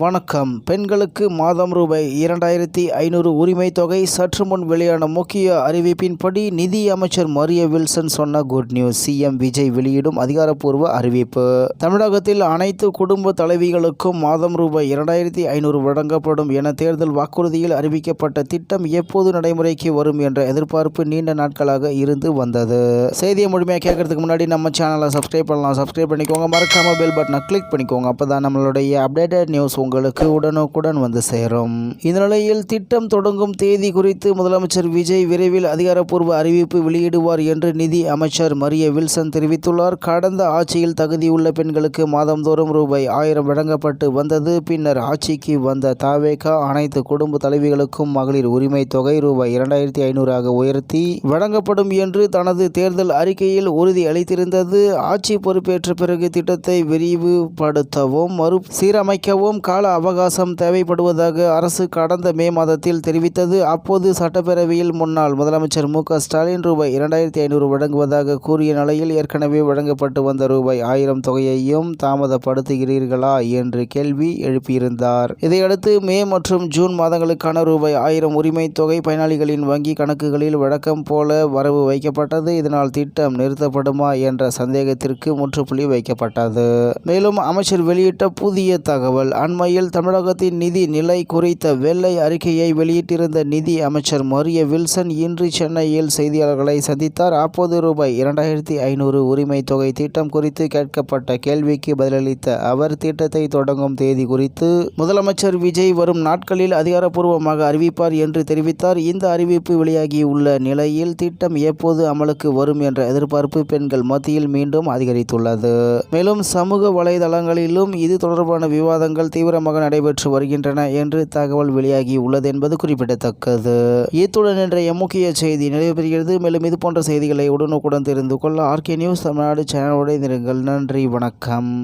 வணக்கம். பெண்களுக்கு மாதம் ரூபாய் 2500 உரிமை தொகை. சற்று முன் வெளியான முக்கிய அறிவிப்பின்படி நிதி அமைச்சர் மரிய வில்சன் சொன்ன குட் நியூஸ். சிஎம் விஜய் வெளியிடும் அதிகாரப்பூர்வ அறிவிப்பு. தமிழகத்தில் அனைத்து குடும்ப தலைவிகளுக்கும் மாதம் ரூபாய் 2500 வழங்கப்படும் என தேர்தல் வாக்குறுதியில் அறிவிக்கப்பட்ட திட்டம் எப்போது நடைமுறைக்கு வரும் என்ற எதிர்பார்ப்பு நீண்ட நாட்களாக இருந்து வந்தது. செய்தியை முழுமையாக கேட்கறதுக்கு முன்னாடி நம்ம சேனலை சப்ஸ்கிரைப் பண்ணலாம். சப்ஸ்கிரைப் பண்ணிக்கோங்க. மறக்காம பெல் பட்டனை கிளிக் பண்ணிக்கோங்க. அப்பதான் நம்மளுடைய அப்டேட்டட் நியூஸ் உங்களுக்கு உடனுக்குடன் வந்து சேரும். இந்த நிலையில் திட்டம் தொடங்கும் தேதி குறித்து முதலமைச்சர் விஜய் விரைவில் அதிகாரப்பூர்வ அறிவிப்பு வெளியிடுவார் என்று நிதி அமைச்சர் மரிய வில்சன் தெரிவித்துள்ளார். கடந்த ஆட்சியில் தகுதியுள்ள பெண்களுக்கு மாதந்தோறும் ரூபாய் 1000 வழங்கப்பட்டு வந்தது. பின்னர் ஆட்சிக்கு வந்த தவேகா அனைத்து குடும்ப தலைவிகளுக்கும் மகளிர் உரிமை தொகை ரூபாய் 2500 உயர்த்தி வழங்கப்படும் என்று தனது தேர்தல் அறிக்கையில் உறுதி அளித்திருந்தது. ஆட்சி பொறுப்பேற்ற பிறகு திட்டத்தை விரிவுபடுத்தவும் மறுசீரமைக்கவும் கால அவகாசம் தேவைப்படுவதாக அரசு கடந்த மே மாதத்தில் தெரிவித்தது. அப்போது சட்டப்பேரவையில் முன்னாள் முதலமைச்சர் மு.க. ஸ்டாலின் ரூபாய் 2500 வழங்குவதாக கூறிய நிலையில் ஏற்கனவே வழங்கப்பட்டு வந்த ரூபாய் 1000 தொகையையும் தாமதப்படுத்துகிறீர்களா என்று கேள்வி எழுப்பியிருந்தார். இதையடுத்து மே மற்றும் ஜூன் மாதங்களுக்கான ரூபாய் 1000 உரிமை தொகை பயனாளிகளின் வங்கி கணக்குகளில் வழக்கம் போல வரவு வைக்கப்பட்டது. இதனால் திட்டம் நிறுத்தப்படுமா என்ற சந்தேகத்திற்கு முற்றுப்புள்ளி வைக்கப்பட்டது. மேலும் அமைச்சர் வெளியிட்ட புதிய தகவல். அண்மையில் தமிழகத்தின் நிதி நிலை குறித்த வெள்ளை அறிக்கையை வெளியிட்டிருந்த நிதி அமைச்சர் மரிய வில்சன் இன்று சென்னையில் செய்தியாளர்களை சந்தித்தார். அப்போது ரூபாய் 2500 உரிமை தொகை திட்டம் குறித்து கேட்கப்பட்ட கேள்விக்கு பதிலளித்த அவர் திட்டத்தை தொடங்கும் தேதி குறித்து முதலமைச்சர் விஜய் வரும் நாட்களில் அதிகாரப்பூர்வமாக அறிவிப்பார் என்று தெரிவித்தார். இந்த அறிவிப்பு வெளியாகியுள்ள நிலையில் திட்டம் எப்போது அமலுக்கு வரும் என்ற எதிர்பார்ப்பு பெண்கள் மத்தியில் மீண்டும் அதிகரித்துள்ளது. மேலும் சமூக வலைதளங்களிலும் இது தொடர்பான விவாதங்கள் தீவிரமாக நடைபெற்று வருகின்றன என்று தகவல் வெளியாகி உள்ளது என்பது குறிப்பிடத்தக்கது. இத்துடன் இன்றைய முக்கிய செய்தி நிறைவு பெறுகிறது. மேலும் இது போன்ற செய்திகளை உடனுக்குடன் தெரிந்து கொள்ள ஆர்கே நியூஸ் தமிழ்நாடு சேனலோடு இருங்கள். நன்றி, வணக்கம்.